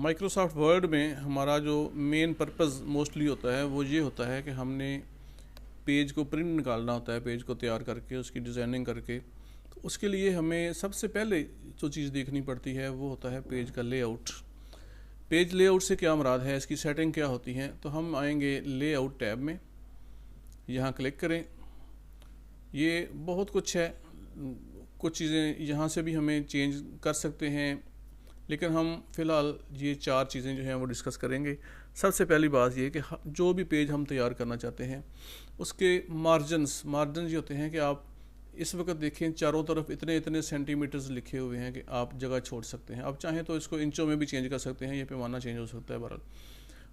Microsoft word में हमारा जो मेन पर्पस मोस्टली होता है वो ये होता है कि हमने पेज को प्रिंट निकालना होता है, पेज को तैयार करके उसकी डिज़ाइनिंग करके। तो उसके लिए हमें सबसे पहले जो चीज़ देखनी पड़ती है वो होता है पेज का लेआउट। पेज लेआउट से क्या मुराद है, इसकी सेटिंग क्या होती है। तो हम आएंगे लेआउट टैब में, यहाँ क्लिक करें। ये बहुत कुछ है, कुछ चीज़ें यहाँ से भी हमें चेंज कर सकते हैं, लेकिन हम फ़िलहाल ये 4 चीज़ें जो हैं वो डिस्कस करेंगे। सबसे पहली बात ये कि जो भी पेज हम तैयार करना चाहते हैं उसके मार्जिन ये होते हैं कि आप इस वक्त देखें चारों तरफ इतने इतने सेंटीमीटर्स लिखे हुए हैं कि आप जगह छोड़ सकते हैं। आप चाहें तो इसको इंचों में भी चेंज कर सकते हैं, ये पैमाना चेंज हो सकता है। बहरहाल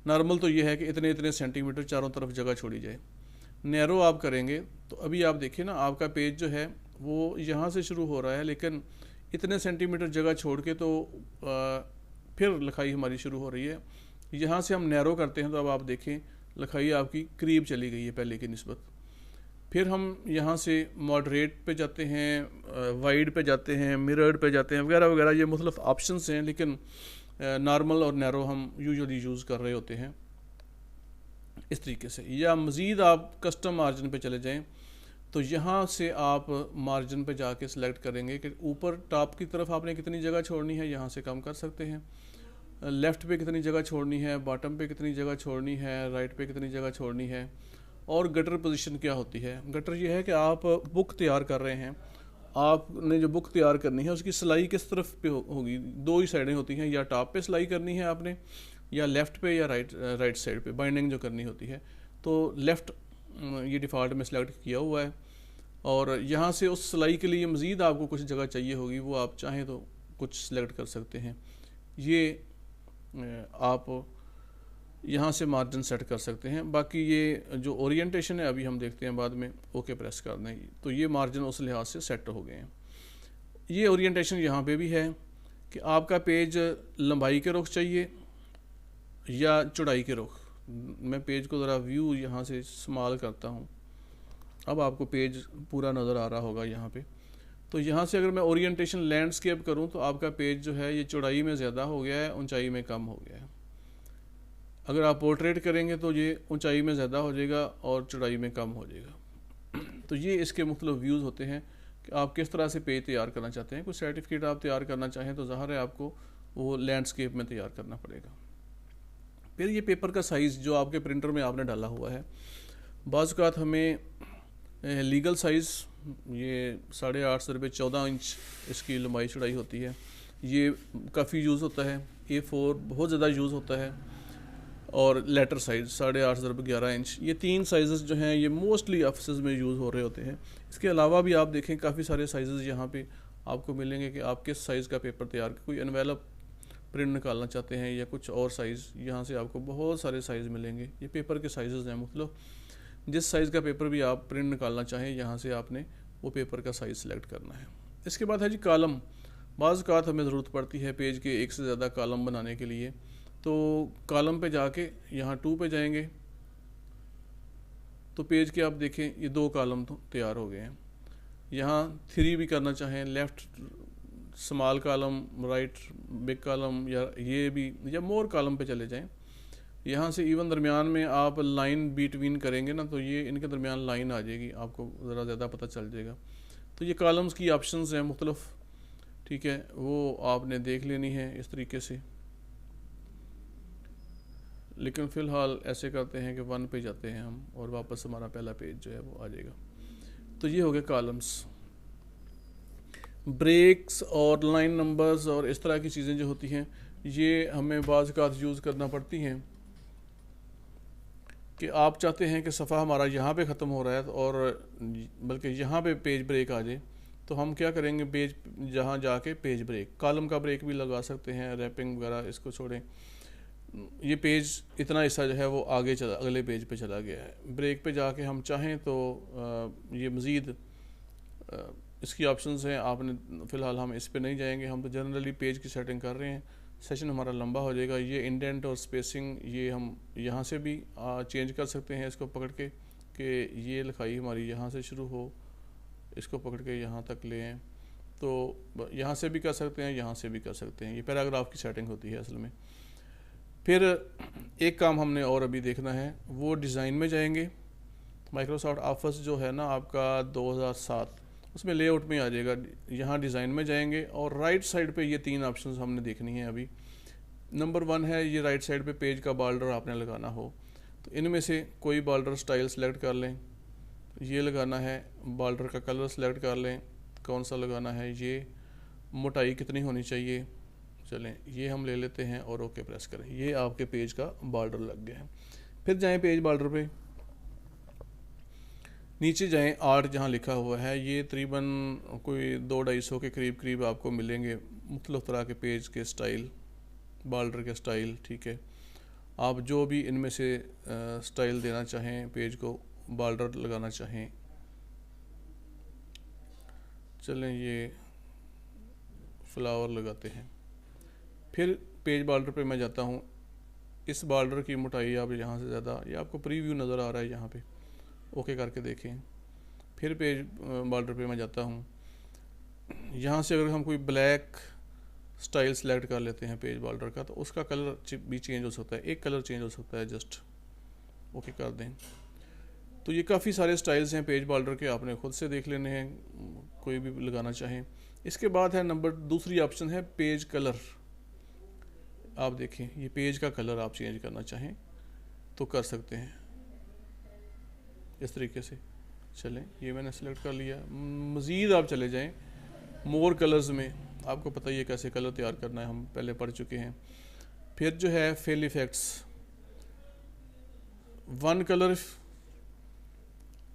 नॉर्मल तो ये है कि इतने इतने सेंटीमीटर चारों तरफ जगह छोड़ी जाए। नैरो आप करेंगे तो अभी आप देखिए ना, आपका पेज जो है वो यहाँ से शुरू हो रहा है, लेकिन इतने सेंटीमीटर जगह छोड़ के तो फिर लिखाई हमारी शुरू हो रही है। यहाँ से हम नैरो करते हैं तो अब आप देखें लिखाई आपकी करीब चली गई है पहले की निस्बत। फिर हम यहाँ से मॉडरेट पे जाते हैं, वाइड पे जाते हैं, मिरर्ड पे जाते हैं, वगैरह वगैरह। ये मुख्तलिफ ऑप्शंस हैं, लेकिन नॉर्मल और नैरो हम यूजुअली यूज़ कर रहे होते हैं इस तरीके से। या मज़ीद आप कस्टम मार्जिन पे चले जाएं तो यहाँ से आप मार्जिन पे जाके सिलेक्ट करेंगे कि ऊपर टॉप की तरफ आपने कितनी जगह छोड़नी है, यहाँ से कम कर सकते हैं। लेफ़्ट पे कितनी जगह छोड़नी है, बॉटम पे कितनी जगह छोड़नी है, राइट पे कितनी जगह छोड़नी है। और गटर पोजीशन क्या होती है। गटर ये है कि आप बुक तैयार कर रहे हैं, आपने जो बुक तैयार करनी है उसकी सिलाई किस तरफ पे होगी। 2 ही साइडें होती हैं, या टॉप पे सिलाई करनी है आपने, या लेफ़्ट पे या राइट साइड पे बाइंडिंग जो करनी होती है। तो लेफ़्ट ये डिफ़ॉल्ट में सेलेक्ट किया हुआ है। और यहाँ से उस सिलाई के लिए मज़ीद आपको कुछ जगह चाहिए होगी, वो आप चाहें तो कुछ सेलेक्ट कर सकते हैं। ये आप यहाँ से मार्जिन सेट कर सकते हैं। बाकी ये जो ओरिएंटेशन है अभी हम देखते हैं बाद में। ओके प्रेस कर दें तो ये मार्जिन उस लिहाज से सेट हो गए हैं। ये ओरिएंटेशन यहाँ पे भी है कि आपका पेज लंबाई के रुख चाहिए या चौड़ाई के रुख। मैं पेज को ज़रा व्यू यहाँ से इस्तेमाल करता हूँ, अब आपको पेज पूरा नज़र आ रहा होगा यहाँ पे। तो यहाँ से अगर मैं ओरिएंटेशन लैंडस्केप करूँ तो आपका पेज जो है ये चौड़ाई में ज़्यादा हो गया है, ऊंचाई में कम हो गया है। अगर आप पोर्ट्रेट करेंगे तो ये ऊंचाई में ज़्यादा हो जाएगा और चौड़ाई में कम हो जाएगा। तो ये इसके मुख्तलिफ व्यूज़ होते हैं कि आप किस तरह से पेज तैयार करना चाहते हैं। कुछ सर्टिफिकेट आप तैयार करना चाहें तो ज़ाहिर है आपको वो लैंडस्केप में तैयार करना पड़ेगा। फिर ये पेपर का साइज़ जो आपके प्रिंटर में आपने डाला हुआ है, बाज़ औक़ात हमें लीगल साइज़ ये 8.5 से 14 इंच इसकी लंबाई चौड़ाई होती है, ये काफ़ी यूज़ होता है। A4 बहुत ज़्यादा यूज़ होता है। और लेटर साइज़ 8.5 से 11 इंच, ये 3 साइज़ जो हैं ये मोस्टली ऑफिस में यूज़ हो रहे होते हैं। इसके अलावा भी आप देखें काफ़ी सारे साइज़ यहाँ पे आपको मिलेंगे कि आप किस साइज़ का पेपर तैयार, कोई एनवेलप प्रिंट निकालना चाहते हैं या कुछ और साइज़, यहाँ से आपको बहुत सारे साइज़ मिलेंगे। ये पेपर के साइज़ हैं मुख्तलिफ, जिस साइज़ का पेपर भी आप प्रिंट निकालना चाहें यहाँ से आपने वो पेपर का साइज़ सेलेक्ट करना है। इसके बाद है जी कॉलम। बाज़ औक़ात हमें ज़रूरत पड़ती है पेज के एक से ज़्यादा कॉलम बनाने के लिए। तो कॉलम पे जाके यहाँ 2 पे जाएंगे तो पेज के आप देखें ये 2 कॉलम तो तैयार हो गए हैं। यहाँ 3 भी करना चाहें, left small column, right big column, या ये भी, या मोर कॉलम पे चले जाएं। यहाँ से इवन दरमियान में आप लाइन बिटवीन करेंगे ना तो ये इनके दरमियान लाइन आ जाएगी, आपको ज़रा ज़्यादा पता चल जाएगा। तो ये कॉलम्स की ऑप्शंस हैं मुख्तलिफ, ठीक है, वो आपने देख लेनी है इस तरीके से। लेकिन फ़िलहाल ऐसे करते हैं कि 1 पे जाते हैं हम और वापस हमारा पहला पेज जो है वो आ जाएगा। तो ये हो गए कॉलम्स। ब्रेक्स और लाइन नंबर्स और इस तरह की चीज़ें जो होती हैं ये हमें बाज़ औक़ात यूज़ करना पड़ती हैं कि आप चाहते हैं कि सफ़ा हमारा यहाँ पे ख़त्म हो रहा है और बल्कि यहाँ पे पेज ब्रेक आ जाए। तो हम क्या करेंगे, पेज जहाँ जाके पेज ब्रेक, कॉलम का ब्रेक भी लगा सकते हैं, रैपिंग वगैरह, इसको छोड़ें। ये पेज इतना हिस्सा जो है वो आगे चला, अगले पेज पे चला गया है। ब्रेक पे जाके हम चाहें तो ये मज़ीद इसकी ऑप्शंस हैं। आपने फ़िलहाल हम इस पे नहीं जाएंगे, हम तो जनरली पेज की सेटिंग कर रहे हैं। सेशन हमारा लंबा हो जाएगा। ये इंडेंट और स्पेसिंग ये हम यहाँ से भी चेंज कर सकते हैं इसको पकड़ के कि ये लिखाई हमारी यहाँ से शुरू हो, इसको पकड़ के यहाँ तक ले आएँ। तो यहाँ से भी कर सकते हैं, यहाँ से भी कर सकते हैं। ये पैराग्राफ की सेटिंग होती है असल में। फिर एक काम हमने और अभी देखना है, वो डिज़ाइन में जाएंगे। माइक्रोसॉफ्ट ऑफिस जो है ना आपका 2007, उसमें लेआउट में आ जाएगा। यहाँ डिज़ाइन में जाएंगे और राइट साइड पे ये 3 ऑप्शंस हमने देखनी है अभी। नंबर 1 है ये राइट साइड पे पेज का बॉर्डर आपने लगाना हो, तो इनमें से कोई बॉर्डर स्टाइल सेलेक्ट कर लें। ये लगाना है, बॉर्डर का कलर सेलेक्ट कर लें, कौन सा लगाना है, ये मोटाई कितनी होनी चाहिए, चलें ये हम ले लेते हैं और ओके प्रेस करें। ये आपके पेज का बॉर्डर लग गया है। फिर जाएं पेज बॉर्डर पे, नीचे जाएं, आर्ट जहाँ लिखा हुआ है, ये तकरीबन कोई 200-250 के करीब करीब आपको मिलेंगे मुख्तलिफ तरह के पेज के स्टाइल, बॉर्डर के स्टाइल। ठीक है, आप जो भी इनमें से स्टाइल देना चाहें, पेज को बॉर्डर लगाना चाहें, चलें ये फ्लावर लगाते हैं। फिर पेज बॉर्डर पे मैं जाता हूँ, इस बॉर्डर की मोटाई आप यहाँ से ज़्यादा, ये आपको प्रीव्यू नज़र आ रहा है यहाँ पे, ओके करके देखें। फिर पेज बॉर्डर पे मैं जाता हूँ, यहाँ से अगर हम कोई ब्लैक स्टाइल सेलेक्ट कर लेते हैं पेज बॉर्डर का, तो उसका कलर भी चेंज हो सकता है, एक कलर चेंज हो सकता है, जस्ट ओके कर दें। तो ये काफ़ी सारे स्टाइल्स हैं पेज बॉर्डर के, आपने खुद से देख लेने हैं, कोई भी लगाना चाहें। इसके बाद है दूसरी ऑप्शन है पेज कलर। आप देखें ये पेज का कलर आप चेंज करना चाहें तो कर सकते हैं इस तरीके से। चलें ये मैंने सेलेक्ट कर लिया। मज़ीद आप चले जाएं मोर कलर्स में, आपको पता ही है कैसे कलर तैयार करना है, हम पहले पढ़ चुके हैं। फिर जो है फिल इफेक्ट्स, 1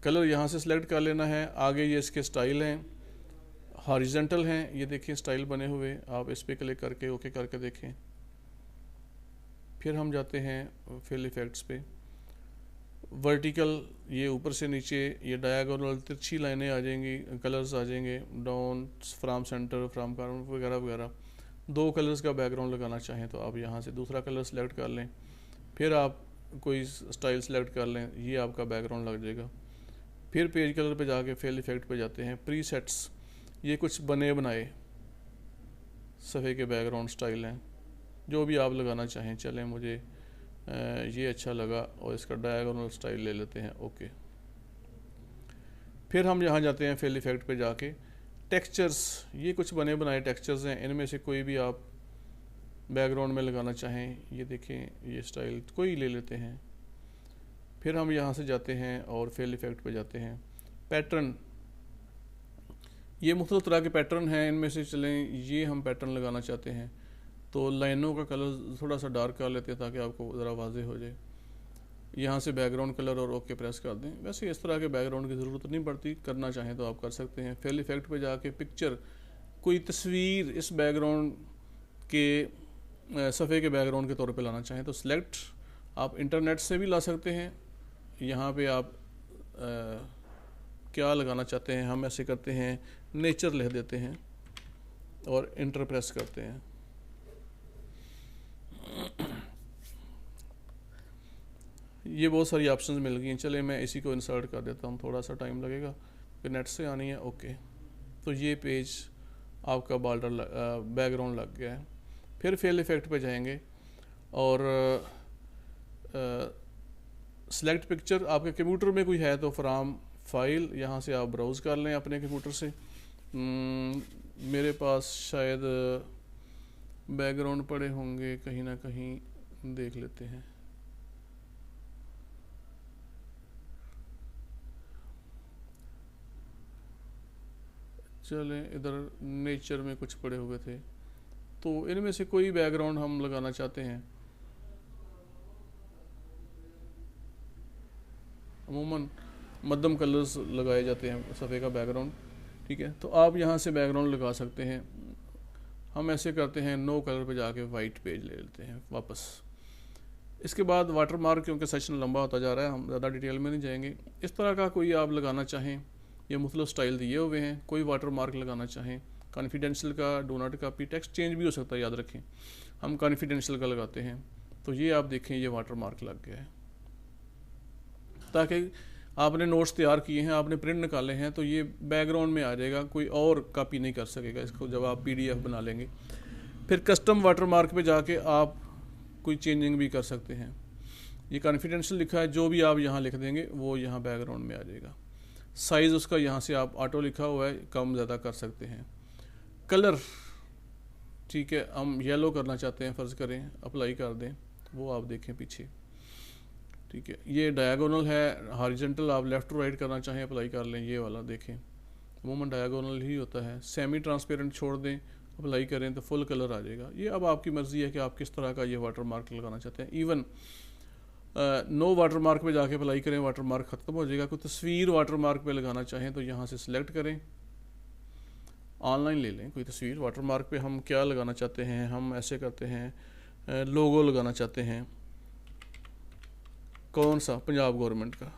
कलर यहाँ से सिलेक्ट कर लेना है। आगे ये इसके स्टाइल हैं, हॉरिजॉन्टल हैं, ये देखिए स्टाइल बने हुए, आप इस पर क्लिक करके ओके करके देखें। फिर हम जाते हैं फिल इफेक्ट्स पे, वर्टिकल ये ऊपर से नीचे, ये डायगोनल तिरछी लाइनें आ जाएंगी, कलर्स आ जाएंगे, down, from centre, from corner वगैरह वगैरह। 2 कलर्स का बैकग्राउंड लगाना चाहें तो आप यहाँ से दूसरा कलर सेलेक्ट कर लें, फिर आप कोई स्टाइल सेलेक्ट कर लें, ये आपका बैकग्राउंड लग जाएगा। फिर पेज कलर पे जाके फिल इफेक्ट पे जाते हैं, प्रीसेट्स, ये कुछ बने बनाए सफ़े के बैकग्राउंड स्टाइल हैं, जो भी आप लगाना चाहें। चलें मुझे ये अच्छा लगा और इसका डायगोनल स्टाइल ले लेते हैं, ओके। फिर हम यहाँ जाते हैं फिल इफेक्ट पे जाके टेक्सचर्स, ये कुछ बने बनाए टेक्सचर्स हैं, इनमें से कोई भी आप बैकग्राउंड में लगाना चाहें, ये देखें ये स्टाइल कोई ले लेते हैं। फिर हम यहाँ से जाते हैं और फिल इफेक्ट पे जाते हैं, पैटर्न, ये मुख्तलिफ तरह के पैटर्न हैं, इनमें से चलें ये हम पैटर्न लगाना चाहते हैं तो लाइनों का कलर थोड़ा सा डार्क कर लेते हैं ताकि आपको ज़रा वाज़ेह हो जाए। यहाँ से बैकग्राउंड कलर और ओके प्रेस कर दें। वैसे इस तरह के बैकग्राउंड की ज़रूरत नहीं पड़ती, करना चाहें तो आप कर सकते हैं। फिल इफेक्ट पे जाके पिक्चर, कोई तस्वीर इस बैकग्राउंड के सफ़े के बैकग्राउंड के तौर पे लाना चाहें तो सिलेक्ट, आप इंटरनेट से भी ला सकते हैं। यहाँ पे आप क्या लगाना चाहते हैं, हम ऐसे करते हैं नेचर लिख देते हैं और इंटर प्रेस करते हैं। ये बहुत सारी ऑप्शंस मिल गई हैं। चले मैं इसी को इंसर्ट कर देता हूँ, थोड़ा सा टाइम लगेगा कि नेट से आनी है, ओके। तो ये पेज आपका बॉर्डर बैकग्राउंड लग गया है। फिर फिल इफेक्ट पे जाएंगे और सेलेक्ट पिक्चर, आपके कंप्यूटर में कोई है तो फ्राम फाइल, यहाँ से आप ब्राउज़ कर लें अपने कंप्यूटर से। मेरे पास शायद बैकग्राउंड पड़े होंगे कहीं ना कहीं, देख लेते हैं। चलें इधर नेचर में कुछ पड़े हुए थे, तो इनमें से कोई बैकग्राउंड हम लगाना चाहते हैं। अमूमन मध्यम कलर्स लगाए जाते हैं सफ़े का बैकग्राउंड, ठीक है। तो आप यहाँ से बैकग्राउंड लगा सकते हैं। हम ऐसे करते हैं, नो कलर पे जाके वाइट पेज ले लेते हैं वापस। इसके बाद वाटर मार्क, क्योंकि सेशन लंबा होता जा रहा है, हम ज़्यादा डिटेल में नहीं जाएंगे। इस तरह का कोई आप लगाना चाहें, ये मुख्तलिफ स्टाइल दिए हुए हैं। कोई वाटर मार्क लगाना चाहें, कॉन्फिडेंशियल का, do not copy, text change भी हो सकता है, याद रखें। हम कॉन्फिडेंशियल का लगाते हैं, तो ये आप देखें ये वाटर मार्क लग गया है। ताकि आपने नोट्स तैयार किए हैं, आपने प्रिंट निकाले हैं, तो ये बैकग्राउंड में आ जाएगा, कोई और कॉपी नहीं कर सकेगा इसको जब आप PDF बना लेंगे। फिर कस्टम वाटर मार्क पे जाके आप कोई चेंजिंग भी कर सकते हैं। ये कॉन्फिडेंशियल लिखा है, जो भी आप यहाँ लिख देंगे वो यहाँ बैकग्राउंड में आ जाएगा। साइज़ उसका यहाँ से आप ऑटो लिखा हुआ है, कम ज़्यादा कर सकते हैं। कलर, ठीक है, हम येलो करना चाहते हैं, फ़र्ज़ करें, अप्लाई कर दें, वो आप देखें पीछे, ठीक है। ये डायगोनल है, हॉरिजॉन्टल आप लेफ़्ट टू राइट करना चाहें अप्लाई कर लें, ये वाला देखें, अमूमन डायगोनल ही होता है। सेमी ट्रांसपेरेंट छोड़ दें, अप्लाई करें तो फुल कलर आ जाएगा। ये अब आपकी मर्ज़ी है कि आप किस तरह का ये वाटर मार्क लगाना चाहते हैं। इवन नो वाटर मार्क पे जाके अप्लाई करें, वाटर मार्क ख़त्म हो जाएगा। कोई तस्वीर वाटर मार्क पे लगाना चाहें तो यहाँ से सिलेक्ट करें, ऑनलाइन ले लें कोई तस्वीर। वाटर मार्क पे हम क्या लगाना चाहते हैं, हम ऐसे करते हैं, लोगो लगाना चाहते हैं, कौन सा, पंजाब गवर्नमेंट का,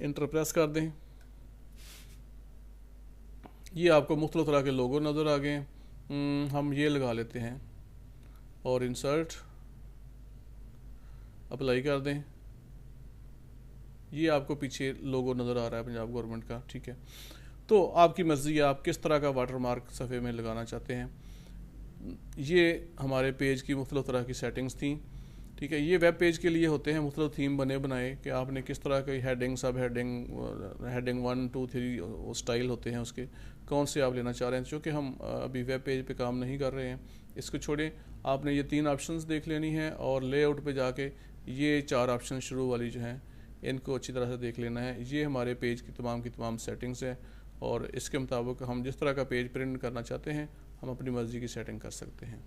इंटर प्रेस कर दें। ये आपको मुख्तलिफ तरह के लोगो नज़र आ गए। हम ये लगा लेते हैं और इंसर्ट, अप्लाई कर दें। ये आपको पीछे लोगो नज़र आ रहा है पंजाब गवर्नमेंट का, ठीक है। तो आपकी मर्ज़ी है आप किस तरह का वाटर मार्क सफ़े में लगाना चाहते हैं। ये हमारे पेज की मुख्तलिफ तरह की सेटिंग्स थी, ठीक है। ये वेब पेज के लिए होते हैं मुख्तलिफ थीम बने बनाए कि आपने किस तरह की हेडिंग, सब हेडिंग, हेडिंग 1 2 3 स्टाइल होते हैं उसके, कौन से आप लेना चाह रहे हैं। चूँकि हम अभी वेब पेज पे काम नहीं कर रहे हैं, इसको छोड़ें। आपने ये 3 ऑप्शंस देख लेनी है और लेआउट पे जाके ये 4 ऑप्शन शुरू वाली जो हैं इनको अच्छी तरह से देख लेना है। ये हमारे पेज की तमाम सेटिंग्स है और इसके मुताबिक हम जिस तरह का पेज प्रिंट करना चाहते हैं हम अपनी मर्ज़ी की सेटिंग कर सकते हैं।